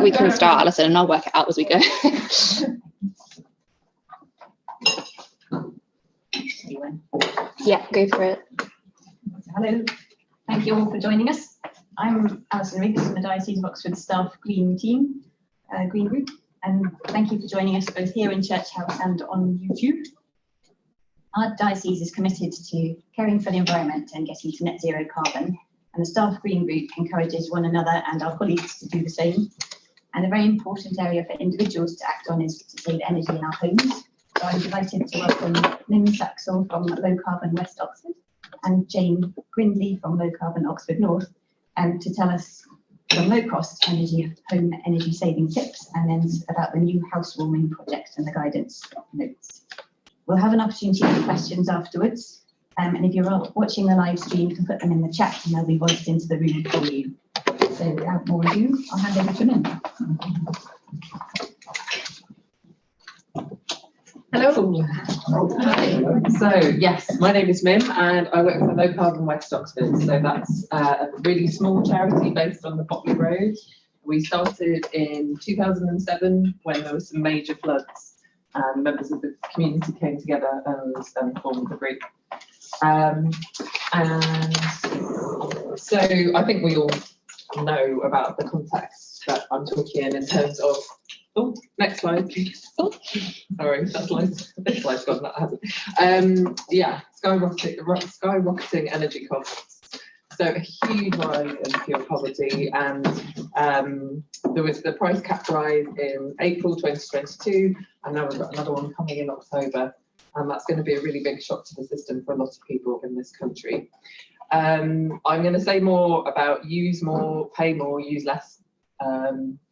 think we can start, Alison, and I'll work it out as we go. Yeah, go for it. Hello, thank you all for joining us. I'm Alison Riggs from the Diocese of Oxford staff Green team, Green Group, and thank you for joining us both here in Church House and on YouTube. Our diocese is committed to caring for the environment and getting to net zero carbon, and the staff Green Group encourages one another and our colleagues to do the same. And a very important area for individuals to act on is to save energy in our homes. So I'm delighted to welcome Mim Saxl from Low Carbon West Oxford and Jane Grindey from Low Carbon Oxford North, to tell us some low-cost home energy saving tips, and then about the new housewarming project and the guidance notes. We'll have an opportunity for questions afterwards, and if you're watching the live stream, you can put them in the chat and they'll be voiced into the room for you. So without more ado, I'll hand over to Mim. Hello. Hi. So yes, my name is Mim and I work for Low Carbon West Oxford. So that's a really small charity based on the Popley Road. We started in 2007 when there were some major floods, and members of the community came together and formed the group. And so I think we all know about the context that I'm talking in terms of. Oh, next slide, please. Oh, sorry, that slide. This slide's gone. That hasn't. Yeah, skyrocketing energy costs. So a huge rise in fuel poverty, and there was the price cap rise in April 2022, and now we've got another one coming in October, and that's going to be a really big shock to the system for a lot of people in this country. I'm going to say more about use more, pay more, use less,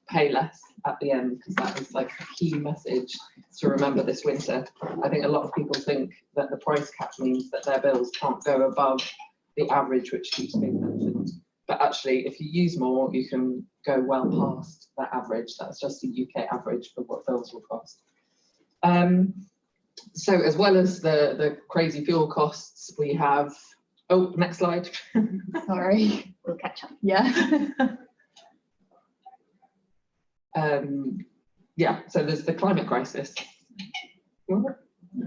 pay less at the end, because that is like a key message to remember this winter. I think a lot of people think that the price cap means that their bills can't go above the average, which keeps being mentioned. But actually, if you use more, you can go well past that average. That's just the UK average for what bills will cost. So as well as the crazy fuel costs, we have, oh, next slide. Sorry, we'll catch up. Yeah. Yeah, so there's the climate crisis.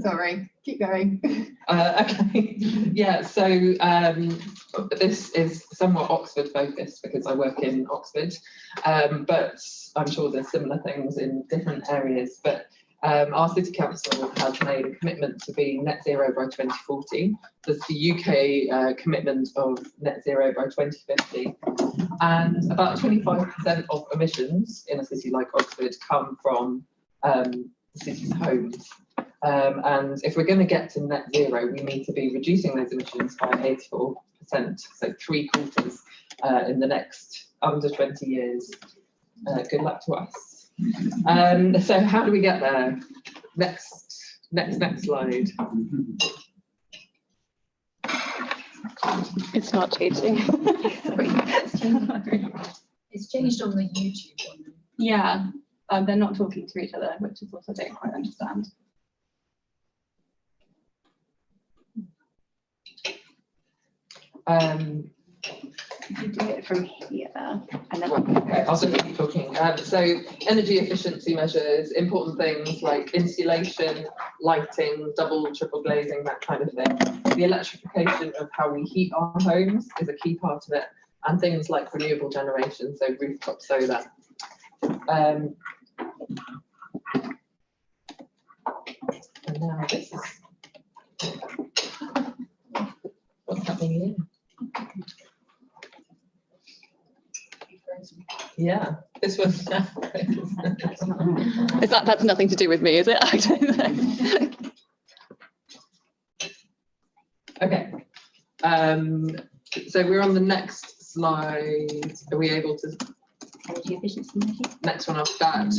Sorry, keep going. Okay, yeah, so this is somewhat Oxford focused because I work in Oxford, but I'm sure there's similar things in different areas. But our city council has made a commitment to be net zero by 2040. There's the UK commitment of net zero by 2050. And about 25% of emissions in a city like Oxford come from the city's homes. And if we're going to get to net zero, we need to be reducing those emissions by 84%, so 3/4 in the next under 20 years. Good luck to us. So how do we get there? Next slide. It's not changing. It's changed on the YouTube one. Yeah, they're not talking to each other, which is what I don't quite understand. You do it from here, and then okay, I'll just keep talking. So energy efficiency measures, important things like insulation, lighting, double, triple glazing, that kind of thing. The electrification of how we heat our homes is a key part of it, and things like renewable generation, so rooftop solar. And now this is what's happening here. Yeah, this was. That's nothing to do with me, is it? I don't know. Okay. So we're on the next slide. Are we able to? Energy efficiency measures. Next one after that.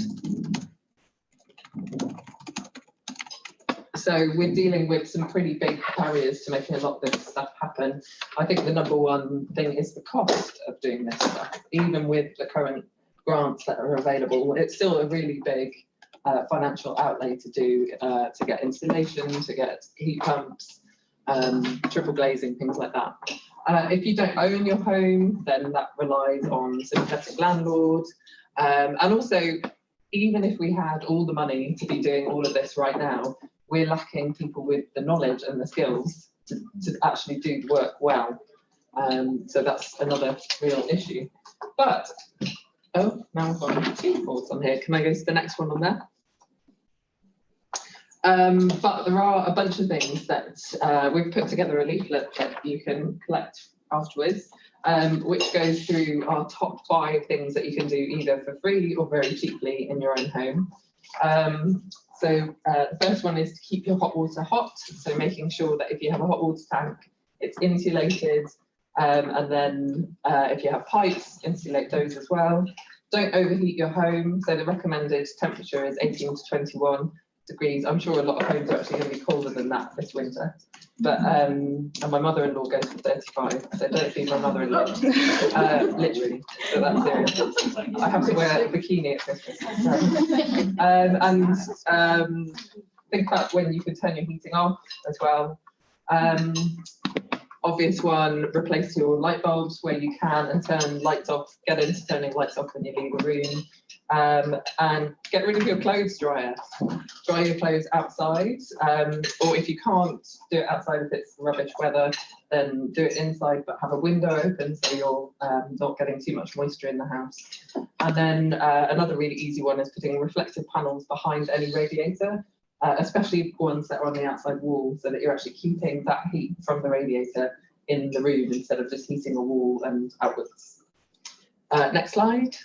So we're dealing with some pretty big barriers to making a lot of this stuff happen. I think the number one thing is the cost of doing this stuff. Even with the current grants that are available, it's still a really big financial outlay to do, to get insulation, to get heat pumps, triple glazing, things like that. If you don't own your home, then that relies on sympathetic landlords. And also, even if we had all the money to be doing all of this right now, we're lacking people with the knowledge and the skills to actually do the work well. So that's another real issue. But, oh, now I've got 2 boards on here. Can I go to the next one on there? But there are a bunch of things that we've put together a leaflet that you can collect afterwards, which goes through our top 5 things that you can do either for free or very cheaply in your own home. So the first one is to keep your hot water hot. So making sure that if you have a hot water tank, it's insulated. And then if you have pipes, insulate those as well. Don't overheat your home. So the recommended temperature is 18 to 21 degrees. I'm sure a lot of homes are actually going to be colder than that this winter. But and my mother-in-law goes for 35, so don't feed my mother-in-law. Literally, so that's serious. I have to wear a bikini at Christmas. And think about when you can turn your heating off as well. Obvious one, replace your light bulbs where you can and turn lights off, get into turning lights off when you leave a room. And get rid of your clothes dryer. Dry your clothes outside, or if you can't do it outside if it's rubbish weather, then do it inside, but have a window open so you're not getting too much moisture in the house. And then another really easy one is putting reflective panels behind any radiator, especially ones that are on the outside wall, so that you're actually keeping that heat from the radiator in the room instead of just heating a wall and outwards. Next slide.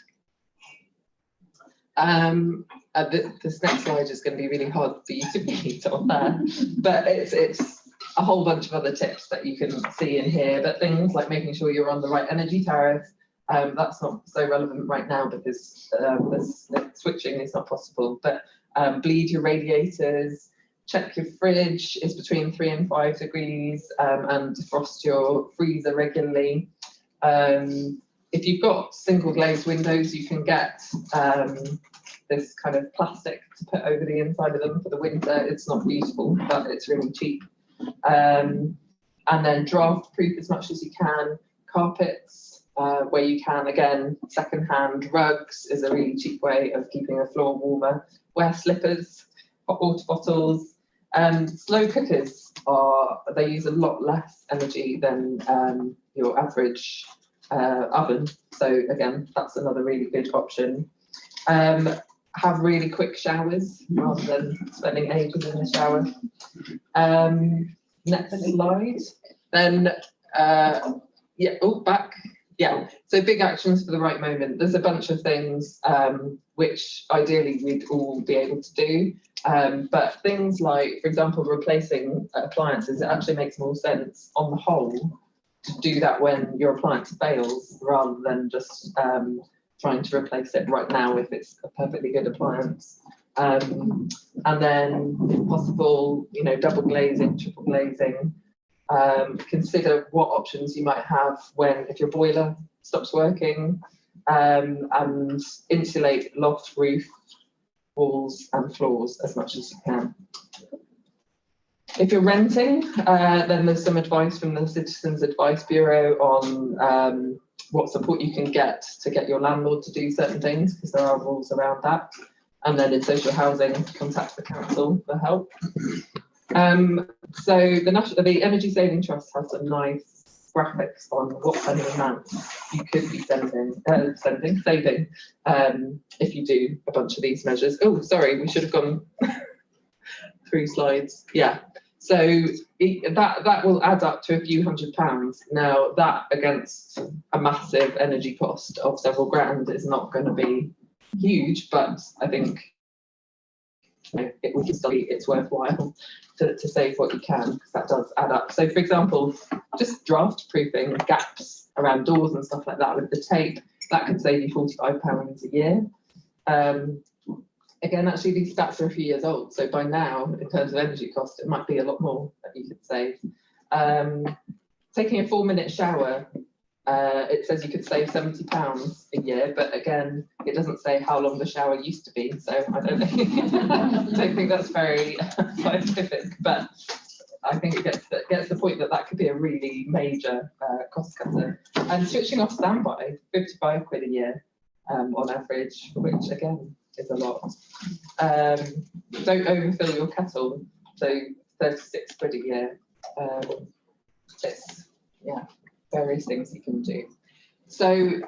This next slide is going to be really hard for you to read on there, but it's a whole bunch of other tips that you can see in here, but things like making sure you're on the right energy tariff. That's not so relevant right now because the switching is not possible, but bleed your radiators, check your fridge is between 3 and 5 degrees, and defrost your freezer regularly. If you've got single glazed windows, you can get this kind of plastic to put over the inside of them for the winter. It's not beautiful, but it's really cheap. And then draft proof as much as you can. Carpets, where you can, again, second-hand. Rugs is a really cheap way of keeping a floor warmer. Wear slippers, hot water bottles. Slow cookers they use a lot less energy than your average oven, so again that's another really good option. Have really quick showers rather than spending ages in the shower. Next slide. Then so big actions for the right moment. There's a bunch of things which ideally we'd all be able to do, but things like, for example, replacing appliances, it actually makes more sense on the whole to do that when your appliance fails rather than just trying to replace it right now if it's a perfectly good appliance. And then if possible, double glazing, triple glazing. Consider what options you might have if your boiler stops working, and insulate loft, roof, walls and floors as much as you can. If you're renting, then there's some advice from the Citizens Advice Bureau on what support you can get to get your landlord to do certain things, because there are rules around that. And then in social housing, contact the council for help. So the Energy Saving Trust has some nice graphics on what kind of amount you could be saving if you do a bunch of these measures. Oh, sorry, we should have gone through slides. Yeah. So that will add up to a few £100. Now that against a massive energy cost of several grand is not going to be huge, but I think it's worthwhile to save what you can, because that does add up. So for example, just draft proofing gaps around doors and stuff like that with the tape, that could save you £45 a year. Again, actually, these stats are a few years old, so by now, in terms of energy cost, it might be a lot more that you could save. Taking a 4-minute shower, it says you could save £70 a year, but again, it doesn't say how long the shower used to be, so I don't think that's very scientific, but I think it gets the point that could be a really major cost cutter. And switching off standby, £55 a year. on average, which again is a lot. Don't overfill your kettle, so 36 quid a year. It's, yeah, various things you can do. So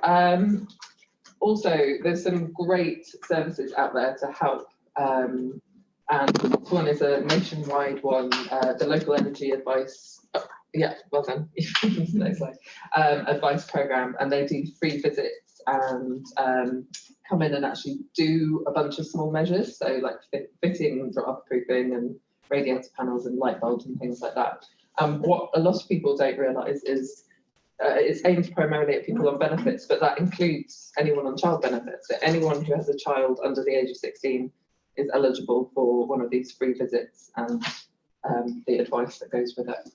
also there's some great services out there to help, and one is a nationwide one, the local energy advice, yeah, well done, next slide, advice program, and they do free visits and come in and actually do a bunch of small measures, so like fitting, drop-off proofing and radiator panels and light bulbs and things like that. What a lot of people don't realise is it's aimed primarily at people on benefits, but that includes anyone on child benefits. So anyone who has a child under the age of 16 is eligible for one of these free visits and the advice that goes with it.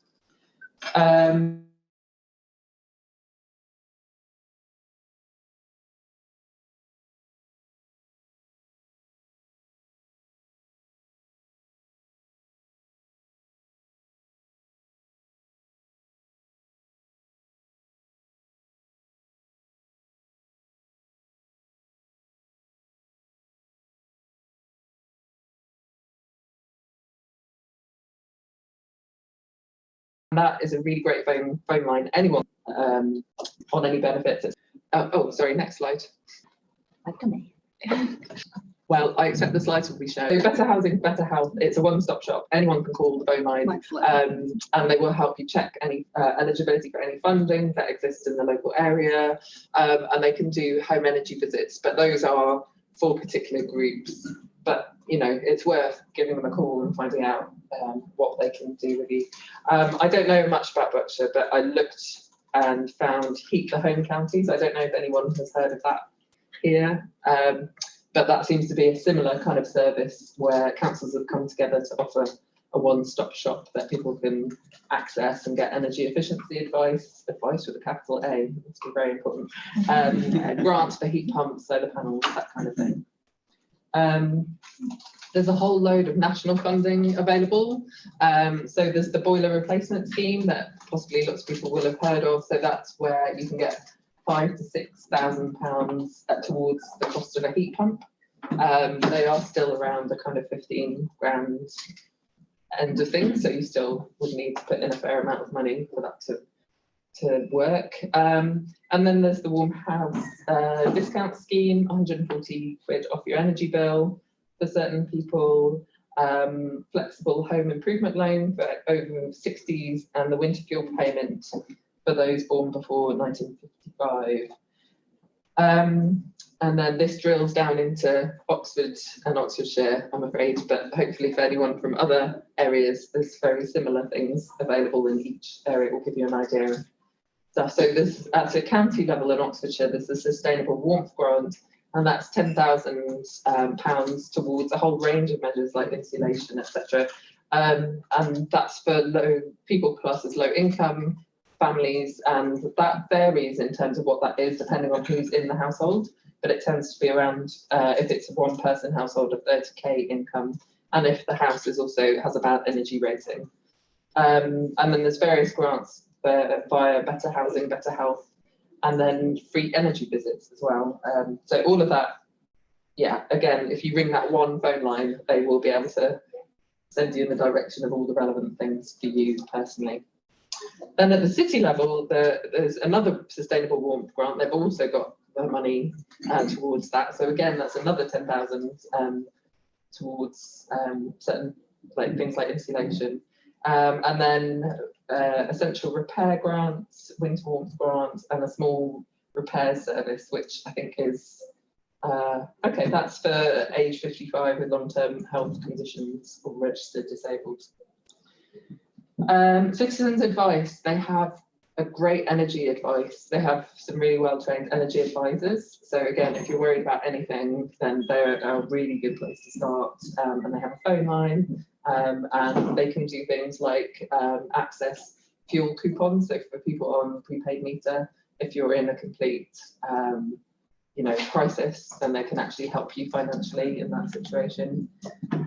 That is a really great phone line. Anyone on any benefits. Oh, sorry, next slide. Well, I expect the slides will be shown. So better housing, better health. It's a one-stop shop. Anyone can call the phone line, and they will help you check any eligibility for any funding that exists in the local area, and they can do home energy visits. But those are for particular groups. But you know, it's worth giving them a call and finding out what they can do with you. I don't know much about Berkshire, but I looked and found Heat the Home Counties. I don't know if anyone has heard of that here, but that seems to be a similar kind of service where councils have come together to offer a one-stop shop that people can access and get energy efficiency advice with a capital A, it's very important, grants for heat pumps, solar panels, that kind of thing. There's a whole load of national funding available. So there's the boiler replacement scheme that possibly lots of people will have heard of. So that's where you can get £5,000 to £6,000 towards the cost of a heat pump. They are still around the kind of 15 grand end of things. So you still would need to put in a fair amount of money for that to work. And then there's the Warm House discount scheme, 140 quid off your energy bill for certain people, flexible home improvement loan for over 60s, and the winter fuel payment for those born before 1955. And then this drills down into Oxford and Oxfordshire, I'm afraid, but hopefully for anyone from other areas, there's very similar things available in each area. It will give you an idea of stuff. So this, at a county level in Oxfordshire, there's a sustainable warmth grant, and that's £10,000 towards a whole range of measures like insulation, etc. And that's for low people classed as low income families, and that varies in terms of what that is depending on who's in the household, but it tends to be around, if it's a one person household, of 30k income, and if the house is also has a bad energy rating. And then there's various grants via Better Housing, Better Health, and then free energy visits as well. So all of that, yeah, again, if you ring that one phone line, they will be able to send you in the direction of all the relevant things for you personally. Then at the city level, there's another sustainable warmth grant. They've also got the money towards that. So again, that's another 10,000 towards certain things like insulation. And then essential repair grants, winter warmth grants, and a small repairs service, which I think is, okay, that's for age 55 with long-term health conditions or registered disabled. Citizens advice, they have a great energy advice. They have some really well-trained energy advisors. So again, if you're worried about anything, then they're a really good place to start. And they have a phone line, and they can do things like access fuel coupons. So for people on prepaid meter, if you're in a complete crisis, then they can actually help you financially in that situation.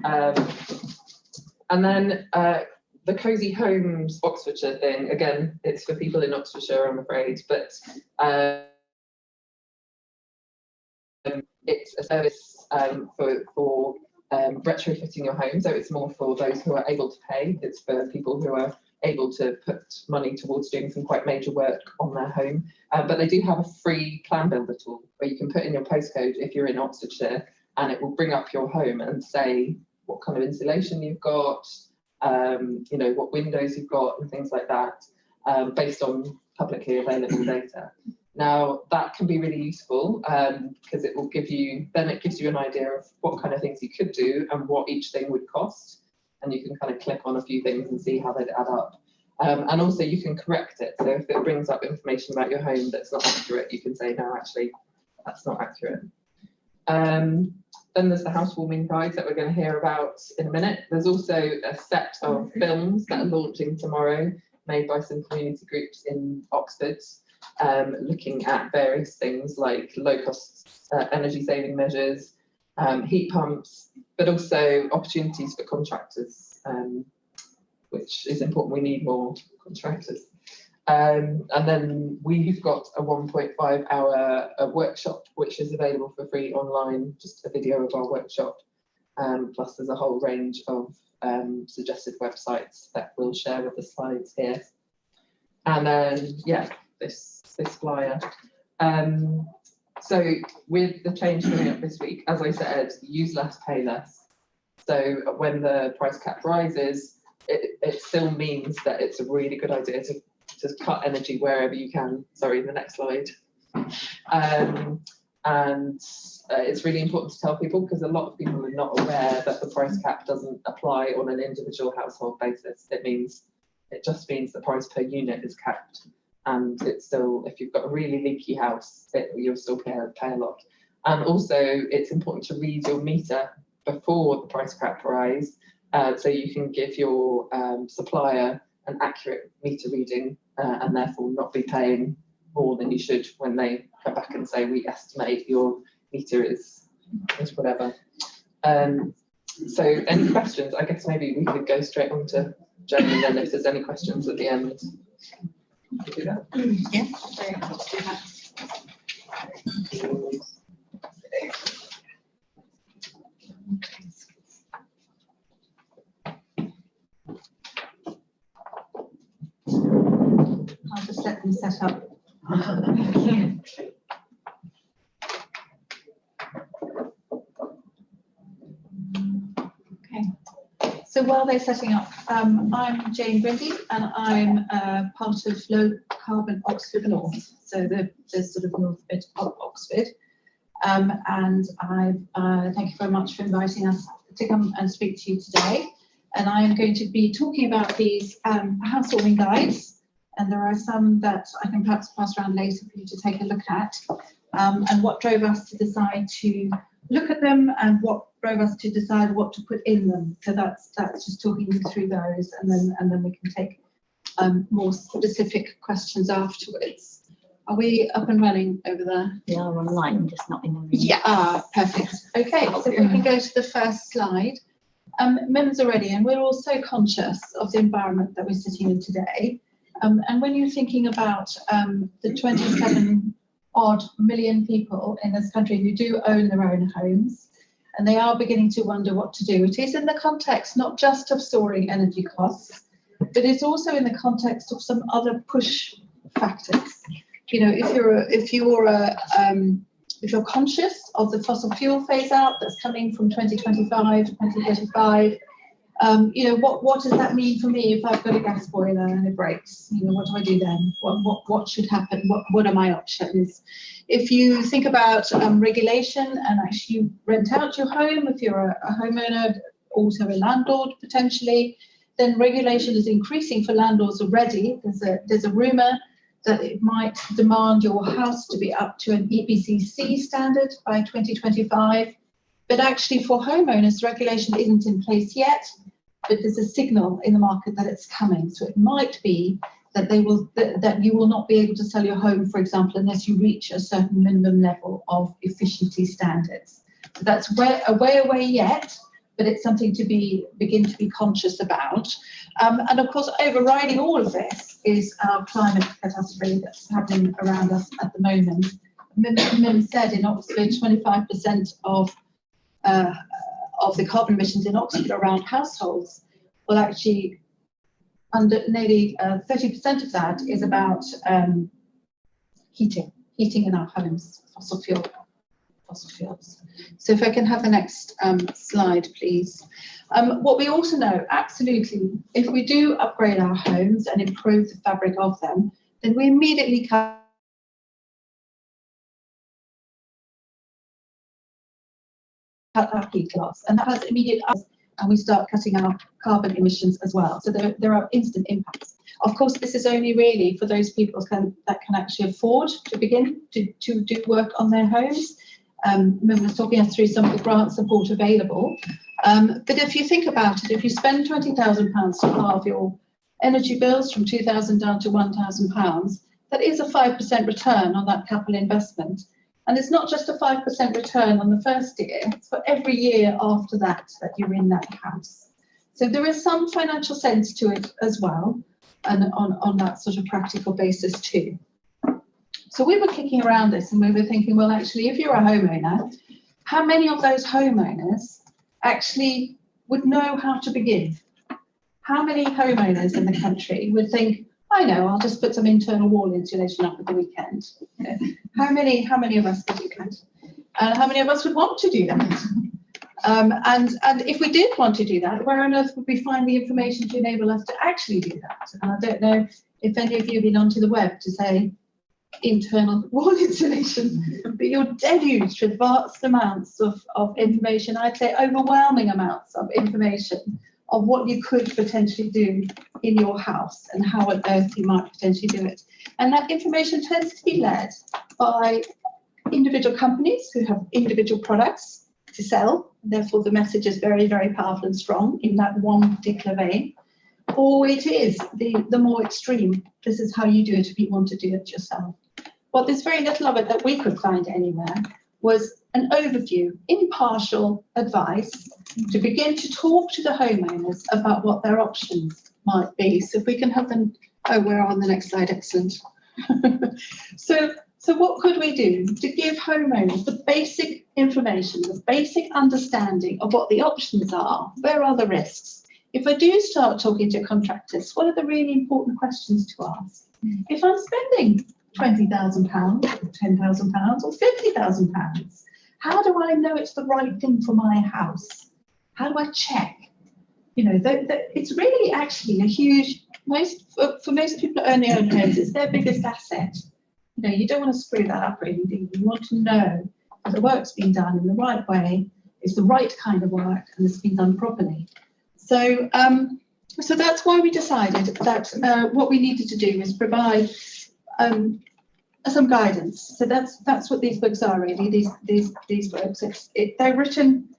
And then the Cozy Homes Oxfordshire thing, again, it's for people in Oxfordshire, I'm afraid, but It's a service for retrofitting your home, so it's more for those who are able to pay. It's for people who are able to put money towards doing some quite major work on their home. But they do have a free plan builder tool where you can put in your postcode if you're in Oxfordshire, and it will bring up your home and say what kind of insulation you've got, you know, what windows you've got and things like that, based on publicly available data. Now that can be really useful because it will give you, then it gives you an idea of what kind of things you could do and what each thing would cost. And you can kind of click on a few things and see how they'd add up. And also you can correct it. So if it brings up information about your home that's not accurate, you can say, no, actually, that's not accurate. Then there's the housewarming guides that we're going to hear about in a minute. There's also a set of films that are launching tomorrow, made by some community groups in Oxford, looking at various things like low-cost energy saving measures, heat pumps, but also opportunities for contractors, which is important. We need more contractors. And then we've got a 1.5 hour workshop, which is available for free online, just a video of our workshop. Plus there's a whole range of suggested websites that we'll share with the slides here. And then, yeah, this flyer. So with the change coming up this week, as I said, use less, pay less. So when the price cap rises, it still means that it's a really good idea to cut energy wherever you can. Sorry, the next slide. It's really important to tell people because a lot of people are not aware that the price cap doesn't apply on an individual household basis. It just means the price per unit is capped, and it's still, if you've got a really leaky house, you'll still pay a lot. And also it's important to read your meter before the price cap rise, so you can give your supplier an accurate meter reading and therefore not be paying more than you should when they come back and say, we estimate your meter is whatever. So any questions? I guess maybe we could go straight on to Jane, and then if there's any questions at the end, we could do that. Yeah, very happy to do that. I'll just let them set up. Okay. So while they're setting up, I'm Jane Grindey, and I'm part of Low Carbon Oxford North, so the sort of north bit of Oxford. And I thank you very much for inviting us to come and speak to you today. And I am going to be talking about these housewarming guides. And there are some that I can perhaps pass around later for you to take a look at, and what drove us to decide to look at them and what drove us to decide what to put in them. So that's just talking you through those, and then we can take more specific questions afterwards. Are we up and running over there? We are online, just not in the room. Yeah, perfect. Okay, so if we can go to the first slide. Mim's already, and we're also conscious of the environment that we're sitting in today. And when you're thinking about the 27 odd million people in this country who do own their own homes, and they are beginning to wonder what to do, it is in the context not just of soaring energy costs, but it's also in the context of some other push factors. You know, if you're conscious of the fossil fuel phase out that's coming from 2025 to 2035. You know, what does that mean for me if I've got a gas boiler and it breaks? You know, what do I do then? What should happen? What are my options? If you think about regulation and actually rent out your home, if you're a homeowner, also a landlord potentially, then regulation is increasing for landlords already. There's a rumour that it might demand your house to be up to an EPC standard by 2025. But actually for homeowners, regulation isn't in place yet, but there's a signal in the market that it's coming. So it might be that that you will not be able to sell your home, for example, unless you reach a certain minimum level of efficiency standards. So that's a way away yet, but it's something to begin to be conscious about. And of course, overriding all of this is our climate catastrophe that's happening around us at the moment. Mim said, in Oxford, 25% of the carbon emissions in Oxford around households. Well, actually, under nearly 30% of that is about heating in our homes, fossil fuels. So if I can have the next slide, please. What we also know, absolutely, if we do upgrade our homes and improve the fabric of them, then we immediately cut our heat loss, and that has immediate, and we start cutting our carbon emissions as well. So there are instant impacts. Of course, this is only really for those people that can actually afford to begin to do work on their homes. Mim was talking us through some of the grant support available. But if you think about it, if you spend £20,000 to halve your energy bills from £2,000 down to £1,000, that is a 5% return on that capital investment. And it's not just a 5% return on the first year, it's for every year after that you're in that house. So there is some financial sense to it as well, and on that sort of practical basis too. So we were kicking around this and we were thinking, well, actually, if you're a homeowner, how many of those homeowners actually would know how to begin? How many homeowners in the country would think, I know, I'll just put some internal wall insulation up at the weekend? You know, how many of us would do that? And how many of us would want to do that? And if we did want to do that, where on earth would we find the information to enable us to actually do that? And I don't know if any of you have been onto the web to say internal wall insulation, but you're deluged with vast amounts of information, I'd say overwhelming amounts of information of what you could potentially do in your house and how on earth you might potentially do it. And that information tends to be led by individual companies who have individual products to sell. Therefore, the message is very, very powerful and strong in that one particular vein. Or it is the more extreme, this is how you do it if you want to do it yourself. Well, there's very little of it that we could find anywhere was an overview, impartial advice to begin to talk to the homeowners about what their options might be. So if we can have them, oh, we're on the next slide, excellent. So what could we do to give homeowners the basic information, the basic understanding of what the options are? Where are the risks? If I do start talking to contractors, what are the really important questions to ask? If I'm spending £20,000 or £10,000 or £50,000, how do I know it's the right thing for my house? How do I check? You know, it's really actually a huge, for most people that own their own homes, it's their biggest asset. You know, you don't want to screw that up really, do you? You want to know that the work's been done in the right way, it's the right kind of work, and it's been done properly. So, so that's why we decided that what we needed to do is provide some guidance. So that's what these books are really. These books. They're written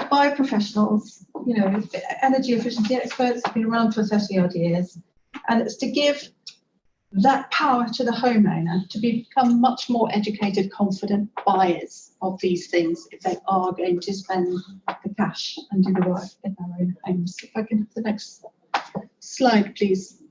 by professionals, you know, energy efficiency experts have been around for 30 odd years, and it's to give that power to the homeowner to become much more educated, confident buyers of these things if they are going to spend the cash and do the work in their own homes. If I can have the next slide, please.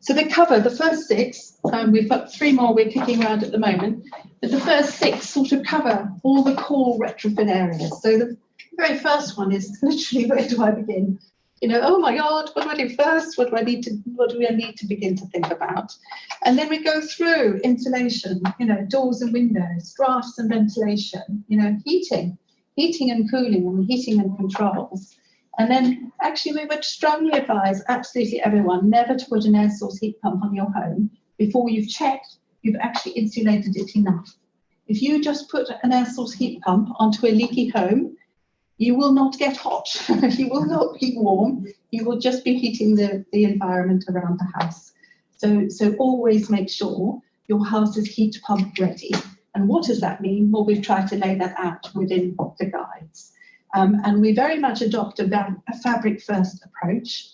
So they cover the first six, we've got 3 more we're kicking around at the moment, but the first 6 sort of cover all the core retrofit areas. So the very first one is literally, where do I begin? You know, oh my God, what do I do first? What do I need to begin to think about? And then we go through insulation, you know, doors and windows, drafts and ventilation, you know, heating and cooling and heating and controls. And then actually we would strongly advise absolutely everyone never to put an air source heat pump on your home before you've checked you've actually insulated it enough. If you just put an air source heat pump onto a leaky home, you will not get hot, you will not be warm, you will just be heating the environment around the house. So always make sure your house is heat pump ready. And what does that mean? Well, we've tried to lay that out within the guides. And we very much adopt a fabric first approach.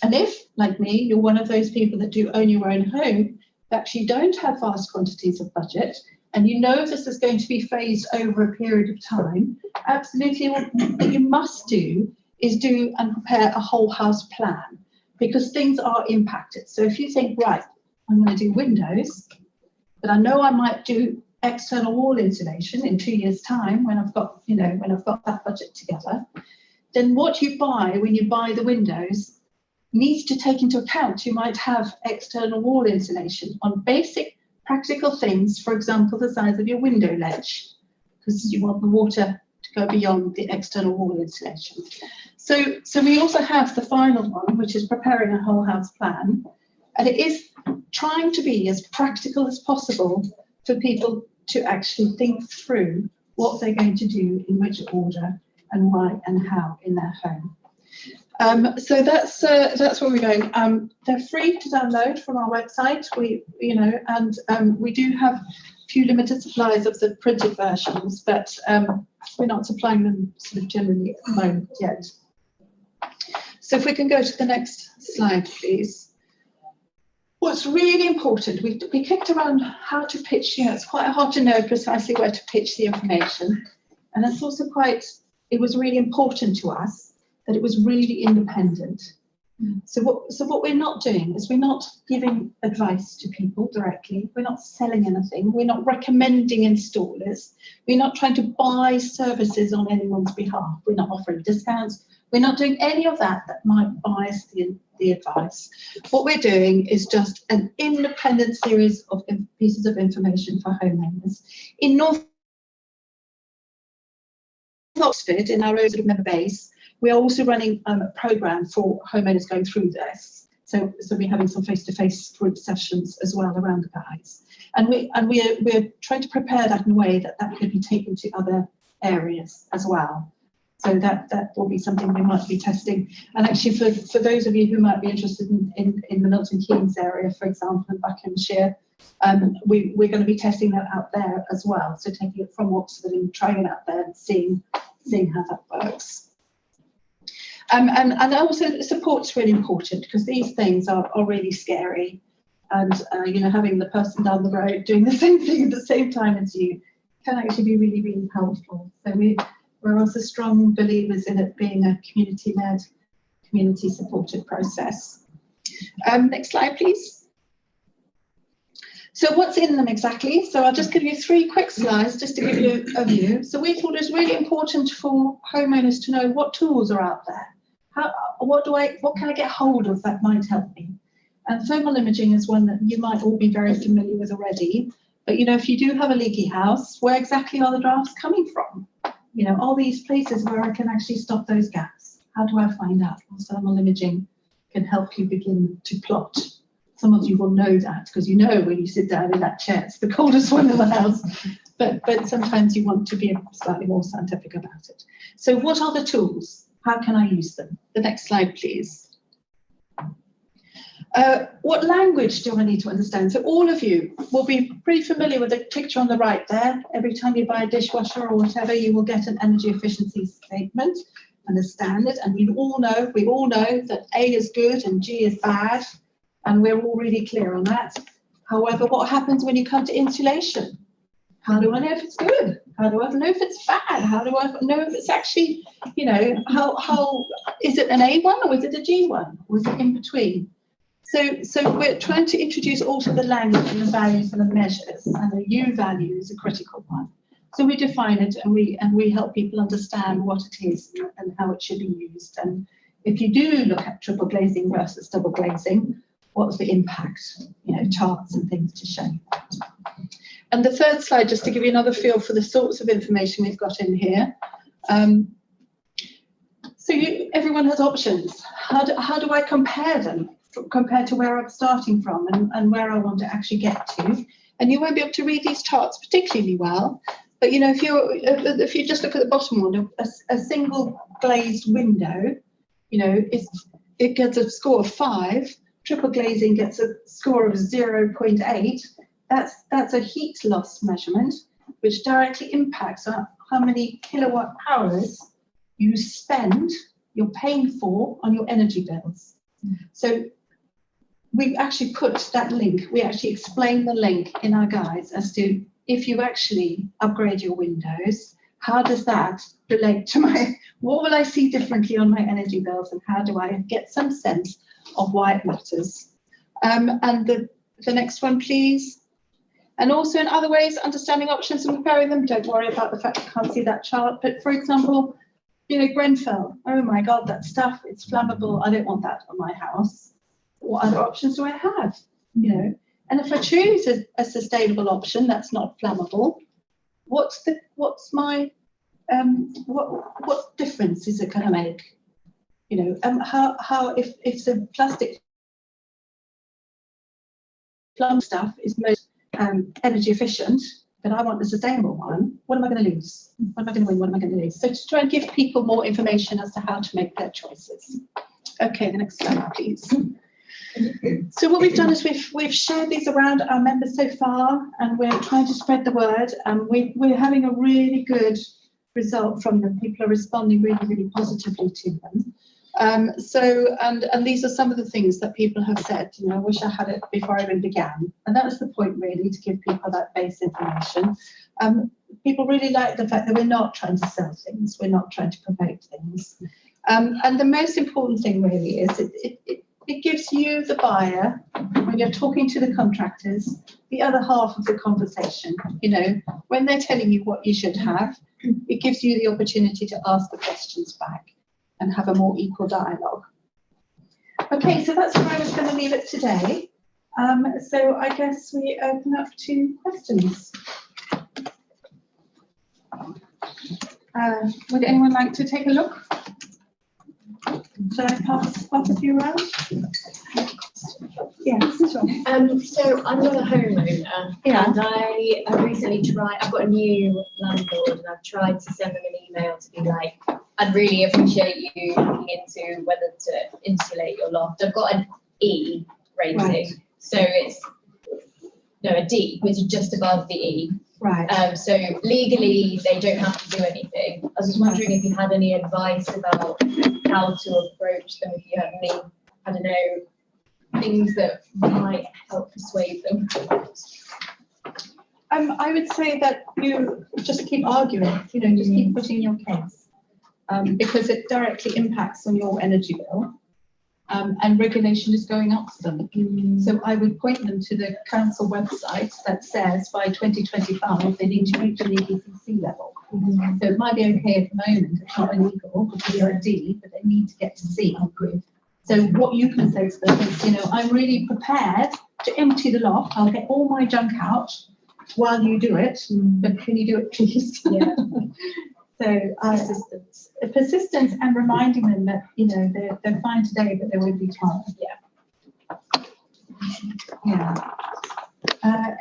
And if, like me, you're one of those people that do own your own home, that actually don't have vast quantities of budget, and you know this is going to be phased over a period of time, absolutely what you must do is do and prepare a whole house plan, because things are impacted. So if you think, right, I'm going to do windows, but I know I might do external wall insulation in 2 years' time, when I've got, when I've got that budget together, then what you buy when you buy the windows needs to take into account you might have external wall insulation on basic practical things, for example, the size of your window ledge, because you want the water to go beyond the external wall insulation. So we also have the final one, which is preparing a whole house plan, and it is trying to be as practical as possible for people to actually think through what they're going to do, in which order, and why and how in their home. So that's where we're going. They're free to download from our website. We do have a few limited supplies of the printed versions, but we're not supplying them sort of generally at the moment yet. So if we can go to the next slide, please. What's really important, we kicked around how to pitch. It's quite hard to know precisely where to pitch the information, and it's also it was really important to us that it was really independent. So what we're not doing is we're not giving advice to people directly. We're not selling anything. We're not recommending installers. We're not trying to buy services on anyone's behalf. We're not offering discounts. We're not doing any of that might bias the advice. What we're doing is just an independent series of pieces of information for homeowners. In North Oxford, in our own sort of member base, we are also running a programme for homeowners going through this. So we're having some face-to-face group sessions as well around the guides. And we're trying to prepare that in a way that could be taken to other areas as well. So that will be something we might be testing. And actually for those of you who might be interested in the Milton Keynes area, for example, in Buckinghamshire, we're going to be testing that out there as well. So taking it from Oxford and trying it out there and seeing how that works. And also support's really important, because these things are really scary. And having the person down the road doing the same thing at the same time as you can actually be really, really helpful. So we're also strong believers in it being a community-led, community-supported process. Next slide, please. So what's in them exactly? So I'll just give you 3 quick slides just to give you a view. So we thought it was really important for homeowners to know what tools are out there. What can I get hold of that might help me? And thermal imaging is one that you might all be very familiar with already. But if you do have a leaky house, where exactly are the drafts coming from? All these places where I can actually stop those gaps. How do I find out? Well, thermal imaging can help you begin to plot. Some of you will know that, because when you sit down in that chair, it's the coldest one in the house. But sometimes you want to be slightly more scientific about it. So what are the tools? How can I use them? The next slide, please. What language do I need to understand? So all of you will be pretty familiar with the picture on the right there. Every time you buy a dishwasher or whatever, you will get an energy efficiency statement and a standard. And we all know that A is good and G is bad. And we're all really clear on that. However, what happens when you come to insulation? How do I know if it's good? How do I know if it's bad? How do I know if it's actually, how is it an A1 or is it a G1? Or is it in between? So we're trying to introduce also the language and the values and the measures, and the U value is a critical one. So we define it and we help people understand what it is and how it should be used. And if you do look at triple glazing versus double glazing, what's the impact? Charts and things to show that. And the third slide, just to give you another feel for the sorts of information we've got in here. Everyone has options. How do I compare them compared to where I'm starting from and where I want to actually get to? And you won't be able to read these charts particularly well, but if you just look at the bottom one, a single glazed window, it gets a score of 5. Triple glazing gets a score of 0.8. That's a heat loss measurement, which directly impacts on how many kilowatt hours you're paying for on your energy bills. So we actually put that link, we actually explain the link in our guides as to if you actually upgrade your windows, how does that relate to what will I see differently on my energy bills, and how do I get some sense of why it matters? And the next one, please. And also in other ways, understanding options and preparing them. Don't worry about the fact you can't see that chart. But for example, you know, Grenfell. Oh my God, that stuff, it's flammable. I don't want that on my house. What other options do I have? You know, and if I choose a sustainable option that's not flammable, what difference is it going to make? You know, how if the plastic plum stuff is most energy efficient, but I want the sustainable one, what am I going to lose? What am I going to win? What am I going to lose? So to try and give people more information as to how to make their choices. Okay, the next slide, please. So what we've done is we've shared these around our members so far, and we're trying to spread the word. And we're having a really good result from them. People are responding really, really positively to them. And these are some of the things that people have said, you know, I wish I had it before I even began. And that was the point, really, to give people that base information. People really like the fact that we're not trying to sell things, we're not trying to promote things. And the most important thing really is it gives you, the buyer, when you're talking to the contractors, the other half of the conversation. You know, when they're telling you what you should have, it gives you the opportunity to ask the questions back and have a more equal dialogue. Okay, so that's where I was going to leave it today. So I guess we open up to questions. Would anyone like to take a look? Shall I pass a few around? Yes, sure. So I'm not a homeowner, Yeah. and I recently tried. I've got a new landlord, and I've tried to send them an email to be like, I'd really appreciate you looking into whether to insulate your loft. I've got an E rating, Right. so it's a D, which is just above the E. Right. So legally, they don't have to do anything. I was just wondering if you had any advice about how to approach them, if you had any, I don't know, things that might help persuade them. I would say that you just keep arguing, you know, just keep putting your case, because it directly impacts on your energy bill, and regulation is going up for them. So I would point them to the council website that says by 2025 they need to reach an EPC level. So it might be okay at the moment, it's not illegal because you're a D, but they need to get to C. So what you can say to them is, you know, I'm really prepared to empty the loft. I'll get all my junk out while you do it, but can you do it, please? Yeah. So persistence and reminding them that, you know, they're fine today, but they will be tomorrow. Yeah.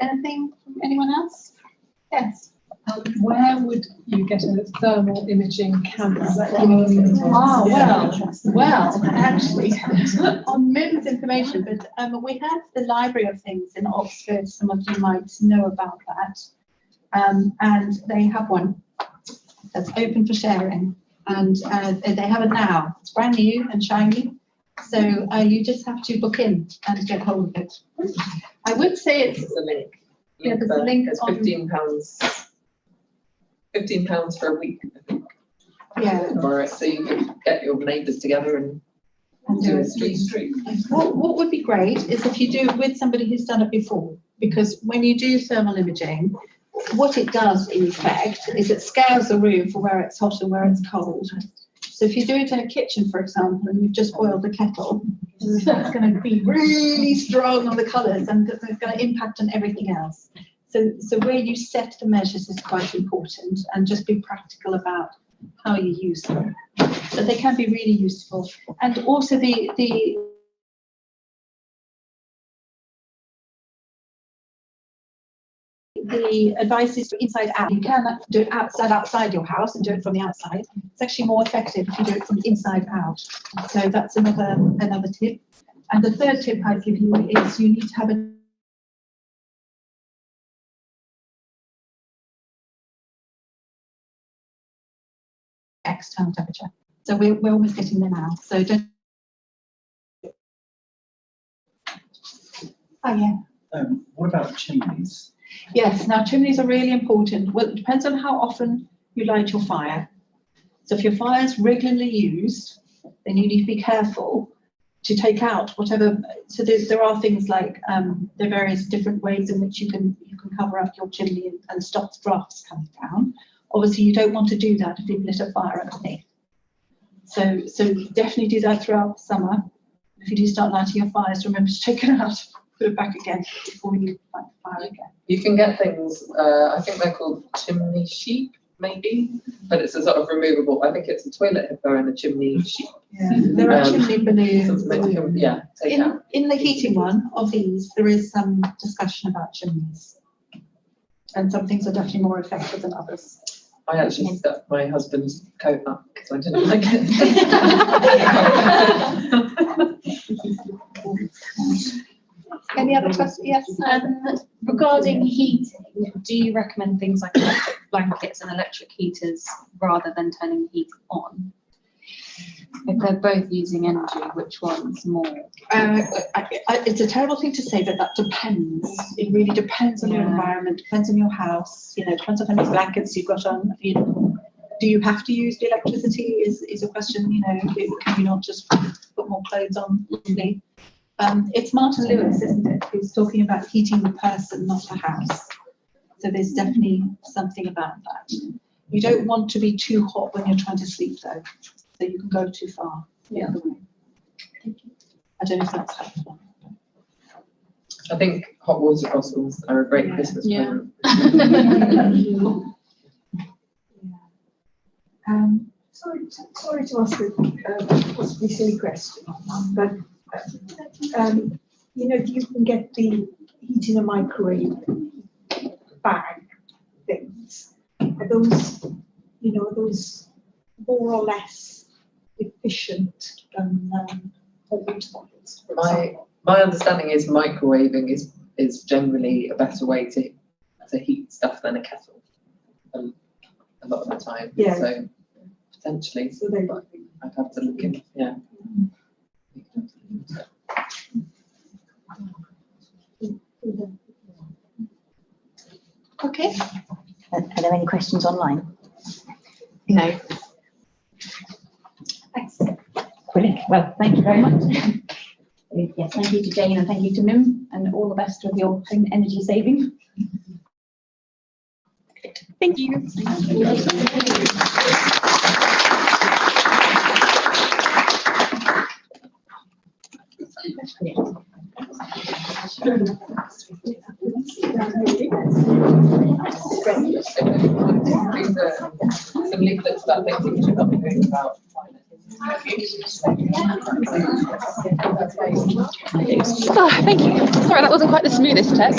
Anything from anyone else? Yes. Where would you get a thermal imaging camera? Well, actually, on Mim's information, but we have the Library of Things in Oxford. Some of you might know about that. And they have one that's open for sharing. And they have it now. It's brand new and shiny. So you just have to book in and get hold of it. I would say it's There's a link. Yeah, there's a link It's on- £15. £15 for a week, I think. yeah. For it, so you can get your neighbours together and do a street. What would be great is if you do it with somebody who's done it before, because when you do thermal imaging, what it does in effect is it scales the room for where it's hot and where it's cold. So if you do it in a kitchen, for example, and you've just boiled the kettle, it's going to be really strong on the colours and it's going to impact on everything else. So where you set the measures is quite important, and just be practical about how you use them. But they can be really useful. And also the advice is inside out. You can do it outside your house and do it from the outside. It's actually more effective if you do it from inside out. So that's another tip. And the third tip I'd give you is you need to have a external temperature. So we're almost getting there now. So don't. Oh yeah. What about chimneys? Yes, now chimneys are really important. Well, it depends on how often you light your fire. So if your fire is regularly used, then you need to be careful to take out whatever. So there are things like there are various different ways in which you can cover up your chimney and stop the drafts coming down. Obviously, you don't want to do that if you've lit a fire underneath. So definitely do that throughout the summer. If you do start lighting your fires, remember to take it out, put it back again before you light the fire again. You can get things, I think they're called chimney sheep, maybe, but it's a sort of removable. I think it's a toilet hippo and a chimney sheep. Yeah. There are chimney balloons. Take out. In the heating one of these, there is some discussion about chimneys. And some things are definitely more effective than others. I actually stuck my husband's coat up because I didn't like it. Any other questions? Yes. Regarding heating, do you recommend things like electric blankets and electric heaters rather than turning the heat on? If they're both using energy, which one's more? It's a terrible thing to say, but that depends. It really depends on your environment, depends on your house, depends on how many blankets you've got on. Do you have to use the electricity is a question, can you not just put more clothes on? It's Martin Lewis, isn't it, who's talking about heating the person, not the house. So there's definitely something about that. You don't want to be too hot when you're trying to sleep though. So you can go too far the other way. I don't know if that's helpful. I think hot water bottles are a great Christmas present. Sorry to ask a possibly silly question, but you can get the heat in a microwave bag things. Are those more or less efficient than hot water bottles? My understanding is microwaving is generally a better way to heat stuff than a kettle a lot of the time. Yeah. So potentially, So they I'd have to look in. Yeah. Okay. Are there any questions online? No. Thanks. Brilliant. Well, thank you very much. Yes, thank you to Jane and thank you to Mim, and all the best with your home energy saving. Thank you. Some leaflets about things that you should not be doing about. Oh, thank you. Sorry, that wasn't quite the smoothest check.